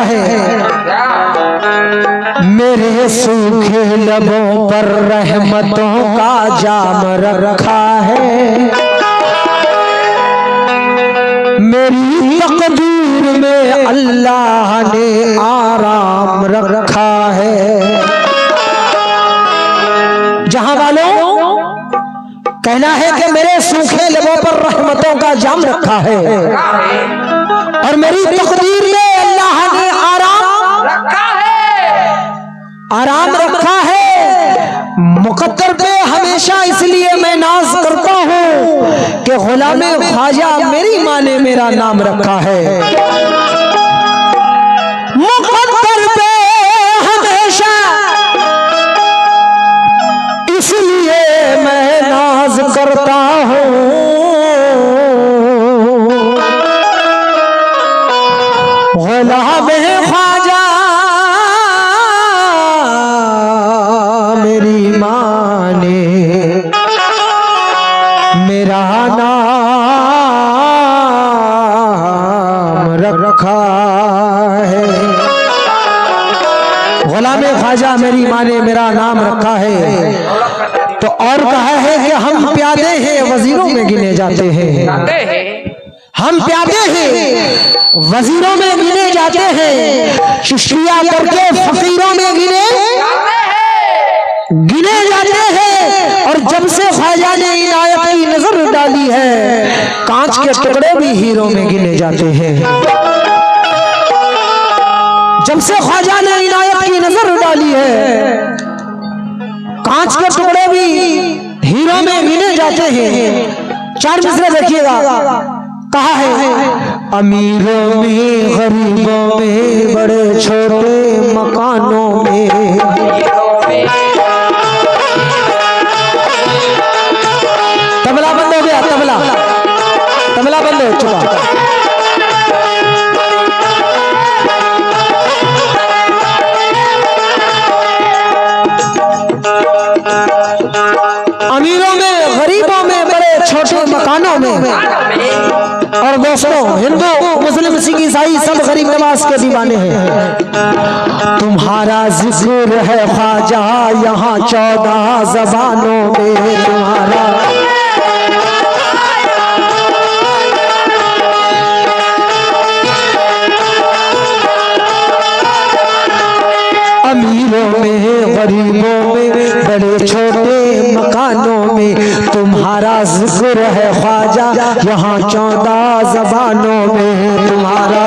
है, मेरे सूखे लबों पर रहमतों का जाम रखा है, मेरी तकदीर में अल्लाह ने आराम रखा है। जहां वालों कहना है कि मेरे सूखे लबों पर रहमतों का जाम रखा है और मेरी तकदीर में अल्लाह ने आराम रखा है। मुकद्दर पे हमेशा इसलिए मैं नाज करता हूँ कि गुलामे ख्वाजा मेरी माँ ने मेरा नाम रखा है। मुकद्दर पे हमेशा इसलिए मैं नाज करता हूँ, गुलामे ख्वाजा मेरी माँ ने मेरा नाम रखा है। गुलामे ख्वाजा मेरी माँ ने मेरा नाम रखा है। तो और कहा है कि हम प्यादे हैं वजीरों में गिने जाते हैं, हम प्यादे हैं वजीरों में गिने जाते हैं, शिष्टिया करके फकीरों में गिने जाते हैं। और जब से ख्वाजा ने इनायत की नजर डाली है, कांच के टुकड़े भी हीरों में गिने जाते हैं। जब से ख्वाजा ने इनायत की नजर डाली है, कांच के टुकड़े भी हीरों में गिने जाते हैं। चार मिसरे देखिएगा, कहा है अमीरों में गरीबों में बड़े छोटे मकानों में, तबला बंद हो गया, तबला बंद हो चुका। अमीरों में गरीबों में बड़े छोटे मकानों में। और दोस्तों, हिंदू मुस्लिम सिख ईसाई सब गरीब नवाज के दीवाने हैं। तुम्हारा जिक्र है ख्वाजा यहाँ 14 ज़बानों में, तुम्हारा अमीरों में गरीबों में बड़े छोटे मकानों में, तुम्हारा जिक्र है ख्वाजा यहाँ 14 ज़बानों में, तुम्हारा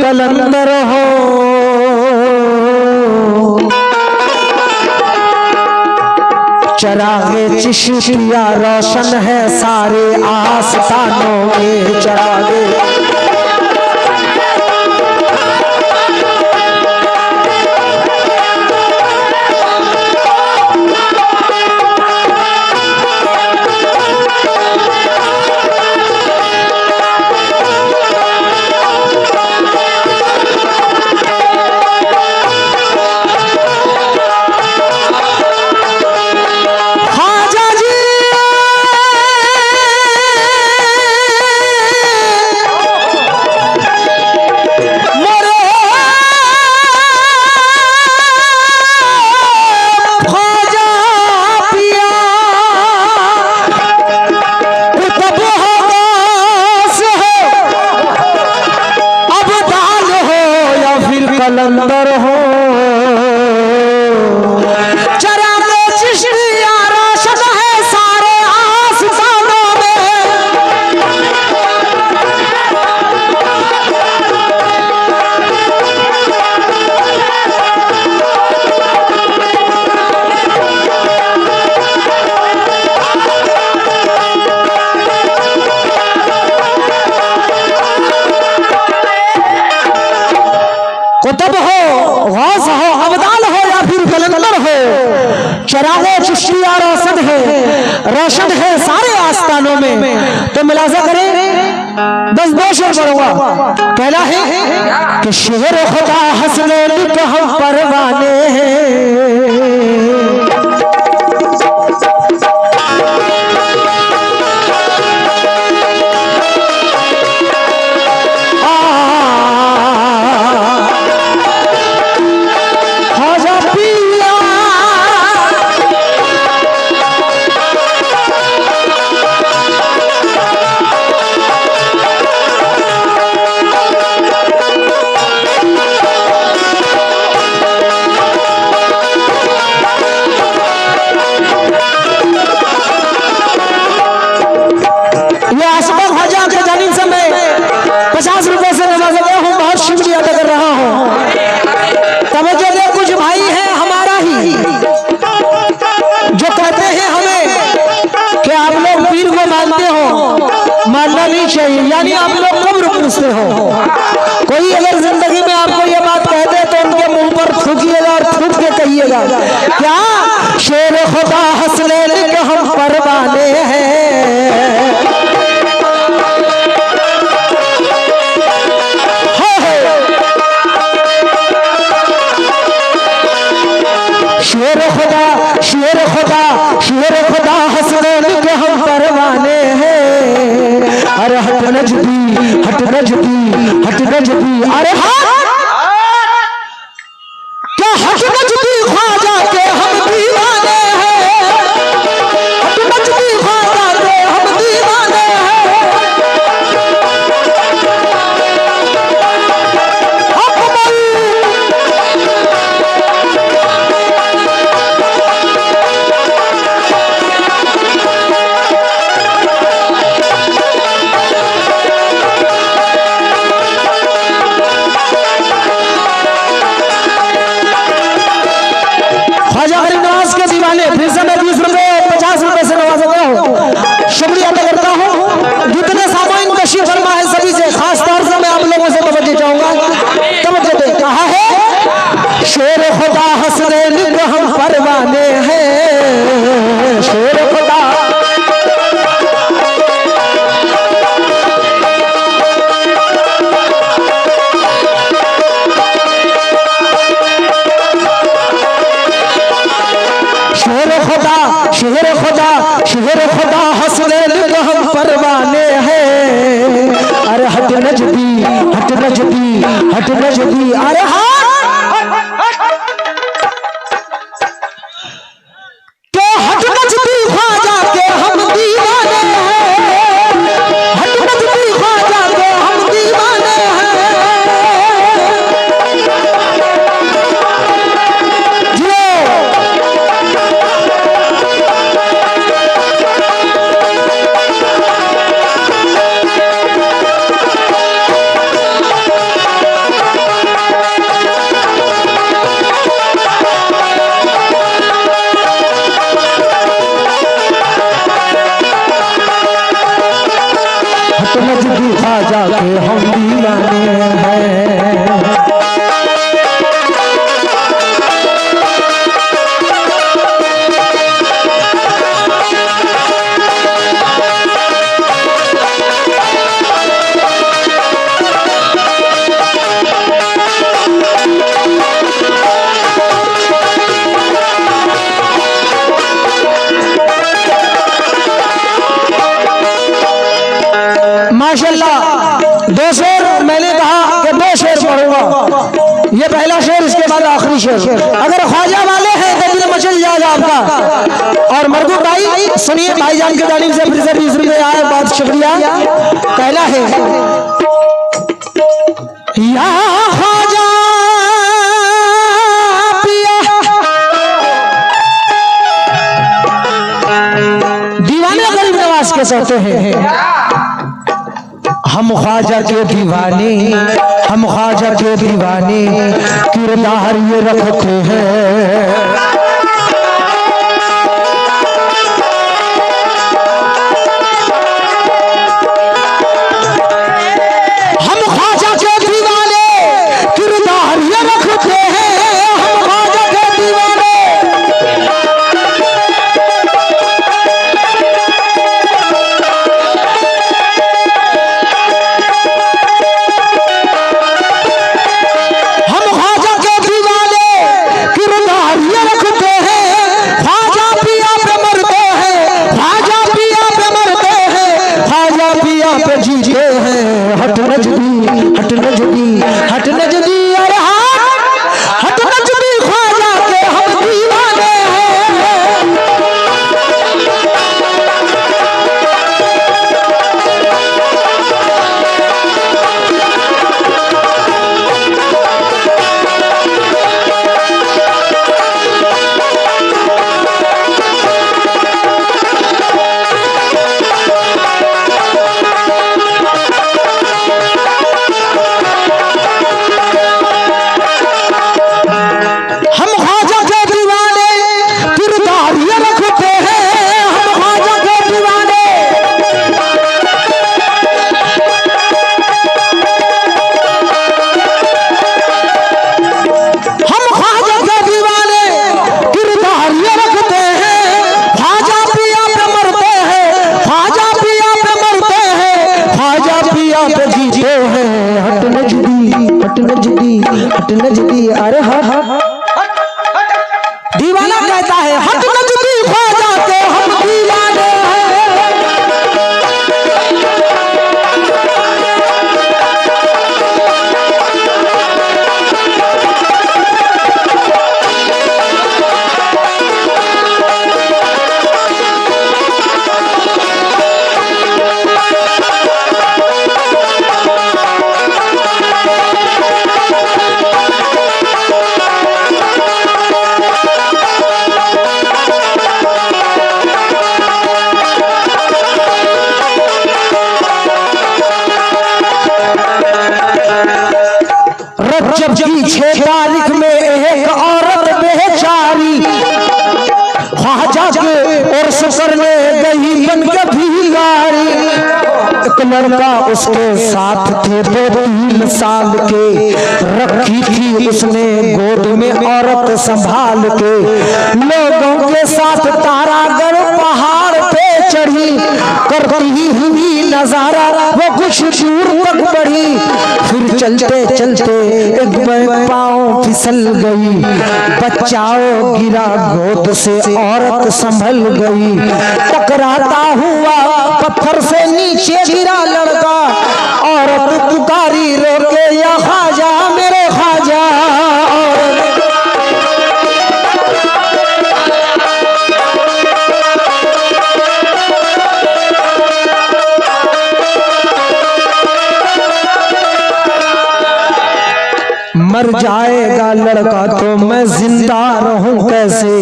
कलंदर हो, चरागे चिश्तिया रोशन है सारे आस्तानों में, चरागे कलंदर हो, चरागे चिश्तिया रोशन है सारे आस्तानों कुतुब हो, गौस हो, अब्दाल हो या फिर कलंदर हो, चरागे चिश्तिया रोशन है सारे आस्थानों में। तो मुलाजा करें 10 शेर पढ़ूंगा। पहला है कि शेर खुदा हसनैन के हम परवाने हैं, यानी आप लोग कब्र पूछते हो। कोई अगर जिंदगी में आपको ये बात कह दे तो उनके मुंह पर थूकिएगा और थूक के कहिएगा क्या शेर खुदा हसनैन के हम परवाने हैं। शेर खुदा शेर खुदा शेर खुदा हसनैन के हम परवाने हैं। अरे हट नजदी हट नजदी हट नजदी, अरे क्या हट नजदी ख्वाजा के हम दीवाने हैं, हट नजदी ख्वाजा के हम दीवाने हैं। फिर से मैं 20 रुपए 50 रुपए से नवाजा हूँ। शुक्रिया अदा करता हूँ। जितने सामाइन तशरीफ फरमा है सभी से खास तौर से मैं आप लोगों से तवज्जो चाहूंगा। तवज्जो दे, कहा है शेर खुदा हसनैन के हम परवाने हैं। शेर खुदा शेर खुदा हसनैन के हम परवाने हैं। अरे हट नजदी हट नजदी हट नजदी, अरे तो हट नजदी ख्वाजा के हम दीवाने हैं, हट नजदी ख्वाजा के हम दीवाने हैं। ख्वाजा के हम दीवाने हैं। माशाल्लाह 2 शेर मैंने कहा कि 2 शेर पढ़ूंगा। ये पहला शेर, इसके बाद आखिरी शेर। अगर ख्वाजा वाले हैं तो दिल मचल जाएगा आपका। और मरगू भाई सुनिए, भाईजान की जानिब से फिर से 20 रुपए आए, बहुत शुक्रिया। पहला है या ख्वाजा पिया, दीवाने गरीब नवाज के सोते हैं। हम ख्वाजा के दीवाने, हम ख्वाजा के दीवाने, किरदार ये रखते हैं। हम ख्वाजा के दीवाने, किरदार ये रखते हैं। हम ख्वाजा के दीवाने, नजदी हट नजदी, अरे हट। दीवाना कहता है हट नजदी ख्वाजा के हम दीवाने हैं। रजब की 6 तारीख में एक औरत बेचारी ख्वाजा के और शुक्र ने गई बन के भिखारी। एक लड़का उसके साथ थे 2-3 साल के, रखी थी उसने गोद में औरत संभाल के। लोगों के साथ तारागढ़ पहाड़ पे चढ़ी, करती हुई नजारा वो कुछ दूर तक बढ़ी। फिर चलते चलते एक पाँव फिसल गई, बचाओ गिरा गोद से औरत संभल गई। टकराता हुआ पत्थर से नीचे गिरा लड़का, औरत पुकारी रोके या ख्वाजा मेरे ख्वाजा। मर जाएगा लड़का तो मैं जिंदा रहूं कैसे,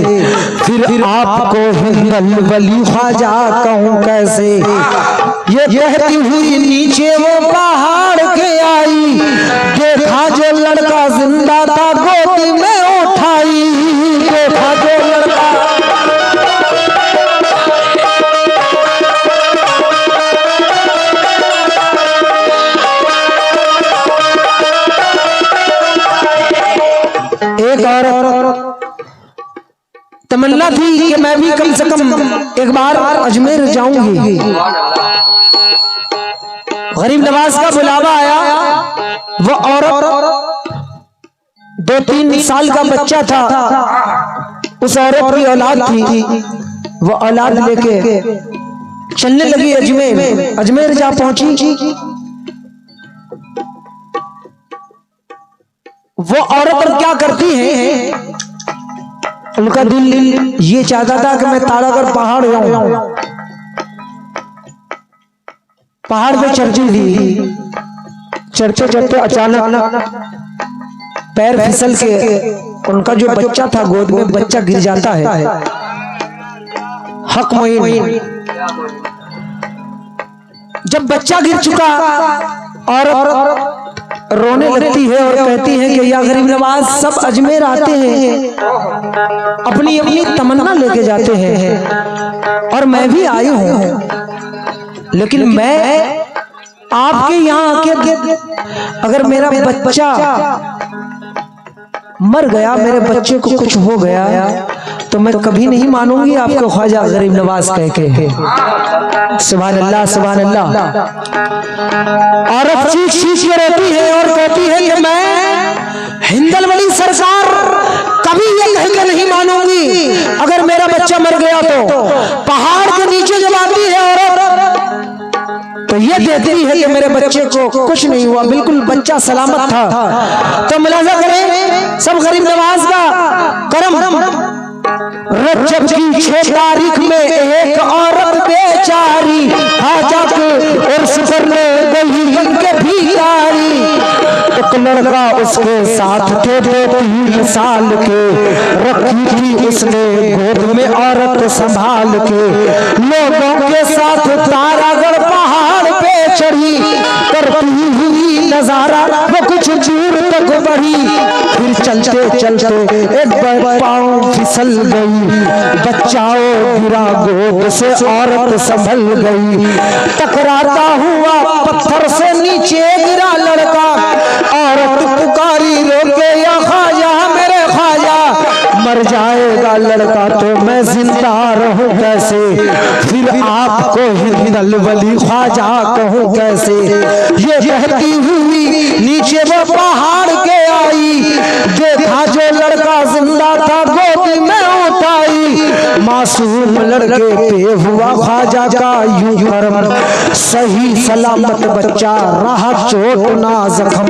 फिर आपको हिंदल वली ख्वाजा कहूं कैसे। ये कहती हुई नीचे वो पहाड़ के आई, देखा जो लड़का जिंदा था गोदी में उठाई। देखा जो लड़का एक और तमन्ना थी कि मैं भी कम से कम एक बार अजमेर जाऊंगी। गरीब नवाज का बुलावा आया। वो औरत 2-3 साल का बच्चा था, उस औरत की औलाद थी। वो औलाद लेके चलने लगी अजमेर। अजमेर जा पहुंची। वो औरत क्या करती है, उनका दिल ये चाहता था कि मैं तारागढ़ पहाड़ जाऊं। पहाड़ पे चढ़ती थी, चढ़ते चढ़ते अचानक पैर फिसल के उनका जो बच्चा था गोद में बच्चा गिर जाता है। हक मोइन जब बच्चा गिर चुका और रोने लगती है और कहती है कि या गरीब नवाज सब अजमेर आते हैं, अपनी अपनी तमन्ना लेके जाते हैं और मैं भी आई हूं, लेकिन मैं आपके यहाँ आके अगर मेरा बच्चा मर गया, मेरे बच्चे को कुछ हो गया तो मैं कभी नहीं मानूंगी आपको ख्वाजा गरीब नवाज कह के। सुभान अल्लाह सुभान अल्लाह। औरत चीख चीख के रोती है और कहती है कि मैं हिंदल वली सरकार कभी ये कह के नहीं मानूंगी अगर मेरा बच्चा मर गया तो। पहाड़ के नीचे जब आती है औरत तो ये देखती है कि मेरे बच्चे को कुछ नहीं हुआ, बिल्कुल बच्चा सलामत था। तो मुलाजा करें सब गरीब नवाज का करम। रजब की 6 तारीख में एक औरत बेचारी ख्वाजा के और शुक्र ने गई बन के भिखारी। एक लड़का उसके साथ थे 2-3 साल के, रखी थी उसने गोद में औरत संभाल के। लोगों के साथ तारागढ़ पहाड़ पे चढ़ी, करती हुई नजारा वो कुछ दूर तक बढ़ी। फिर चलते चलते एक पाँव फिसल गई, बचाओ गिरा गोद से औरत संभल गई। टकराता हुआ पत्थर से नीचे गिरा लड़का, औरत पुकारी रोके या ख्वाजा मेरे ख्वाजा। मर जाएगा लड़का तो मैं जिंदा रहूं कैसे, फिर आपको हिंदल वली ख्वाजा कहूं कैसे। ये कहती हुई नीचे वो पहाड़ के मासूम लड़के पे हुआ ख्वाजा का यूं करम, सही सलामत बच्चा रहा चोट ना जख्म,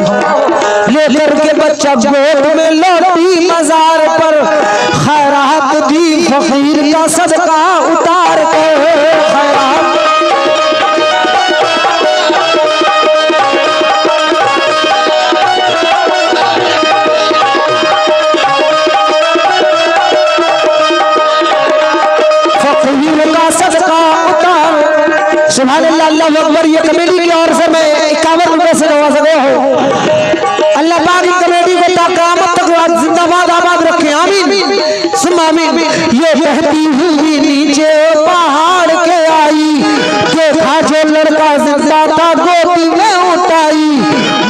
लेकर के बच्चा गोद में लौटी मजार पर, खैरात दी फकीर का सदका उतार कर, खैरात सुभान अल्लाह, अल्लाह अकबर। ये कमेटी की ओर से मैं 51 रुपए से नवाज गया हूँ। अल्लाह पाक की कमेटी को क़यामत तक जिंदाबाद आबाद रखे, आमीन सुम्मा आमीन। ये बहती हुई नीचे पहाड़ के आई, देखा जो लड़का जिंदा था गोदी में उठाई,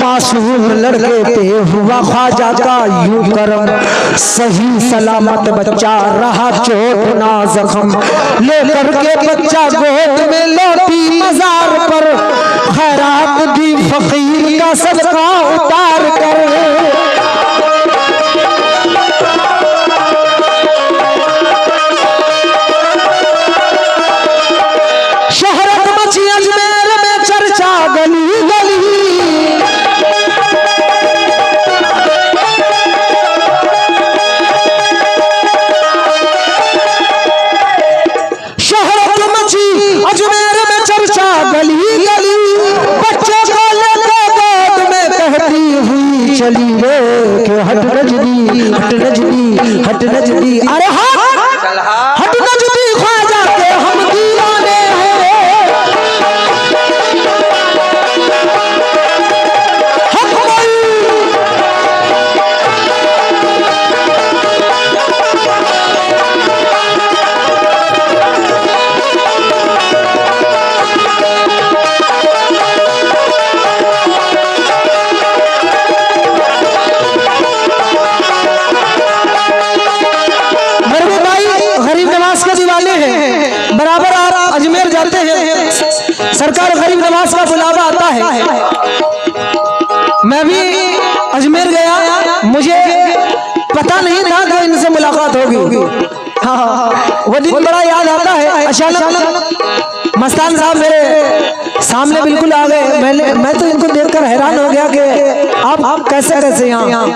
मासूम लड़के पे हुआ ख्वाजा का यूं करम, सही सलामत बच्चा रहा चोट ना जख्म, लेकर के बच्चा गोद में लौटी मजार पर, खैरात दी फकीर का सदका उतार कर। शहरत मची अजमेर में चर्चा गली गली, शहरत मची अजमेर में चर्चा गली गली, बच्चे को लेके गोद में बहती हुई चली रे के हट नजदी हट नजदी हट नजदी, अरे हट नजदी ख्वाजा के हम दीवाने बराबर आप अजमेर जाते हैं, सरकार गरीब नवाज का बुलावा आता है। मैं भी अजमेर गया, मुझे पता नहीं था कि इनसे मुलाकात होगी। हाँ, वो दिन बड़ा याद आता है। अचानक मस्तान साहब मेरे सामने बिल्कुल आ गए। मैं तो इनको देखकर हैरान हो गया कि आप कैसे यहाँ।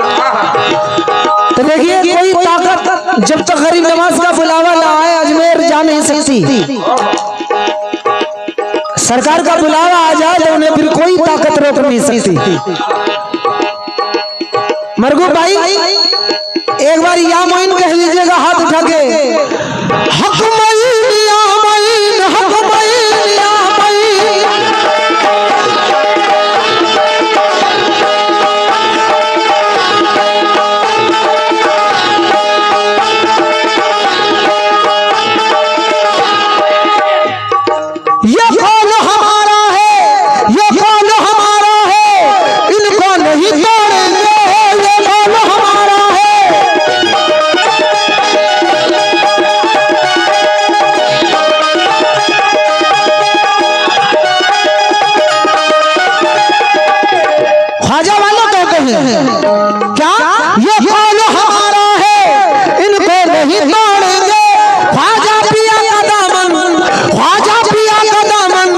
तो देखिए, कोई ताकत जब तक गरीब नवाज का बुलावा ना आए अजमेर जा नहीं सकती। सरकार का बुलावा आ जाए तो उन्हें फिर कोई ताकत रोक नहीं सकती। मरगू भाई एक बार या मोइन कह लीजिएगा हाथ उठा के, हक मईन या मईन, हक मईन या मईन। ये कौन हमारा है, ये कौन हमारा है, इनको नहीं तोड़ेंगे, ये कौन हमारा है। ख्वाजा वाले कहते हैं क्या, ये कौन हमारा है, इनको नहीं तोड़ेंगे, ख्वाजा पिया का दामन, ख्वाजा पिया का दामन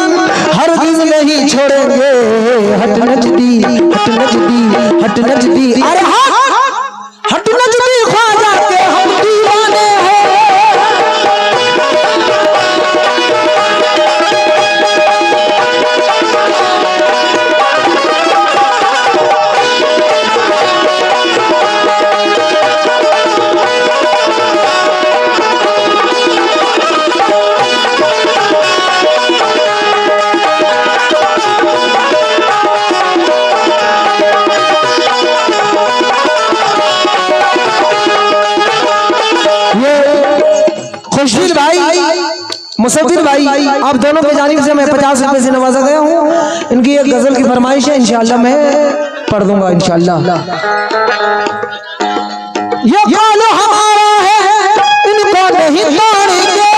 हरगिज़ नहीं छोड़ेंगे, हट नजदी हट नजदी हट नजदी, अरे हट नजदी ख्वाजा के हम दीवाने हैं। खुशदिल भाई, मुसद्दिर भाई, आप दोनों की जानिब से मैं 50 रुपए से नवाजा गया हूँ। इनकी एक गजल की फरमाइश है, इंशाअल्लाह मैं पढ़ दूंगा इंशाअल्लाह। ये कौन हमारा है, इनको नहीं तोड़ेंगे,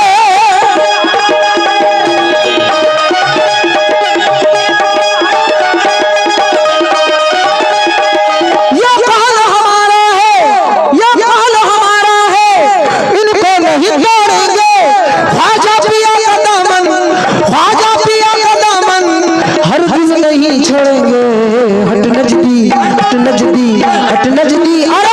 ये कौन हमारा है, ये कौन हमारा है, इनको नहीं तोड़ेंगे, की